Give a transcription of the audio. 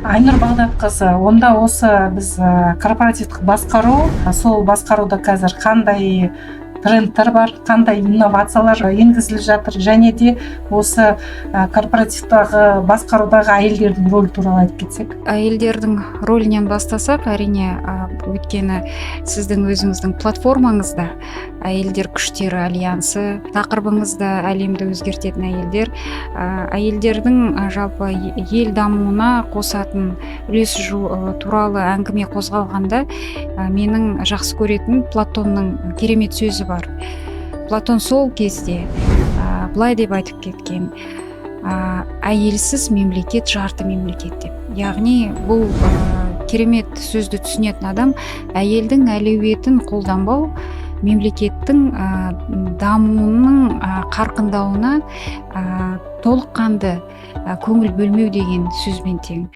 Айнұр Бағдатқызы, онда осы біз корпоративтік басқару, сол басқаруда қазір қандай трендтер бар, қандай инновациялар енгізіліп жатыр, және де осы корпоративтағы басқарудағы әйелдердің рөлі туралы айтып кетсек. Әйелдердің рөлінен бастасақ, әрине, өйткені сіздің өзіңіздің платформаңызда әйелдер күштері альянсы тақырыбыңызда әлемді өзгертетін әйелдер, әйелдердің жалпы ел дамуына қосатын үлесі туралы әңгіме қозғалғанда, менің жақсы көретін Платонның керемет сөзі бар. Платон сол кезде былай деп айтып кеткен: әйелсіз мемлекет жарты мемлекет деп. Яғни бұл керемет сөзді түсінетін адам әйелдің әлеуетін қолданбау мемлекеттің дамуының қарқындауына толыққанды көңіл бөлмеу деген сөзбен тең.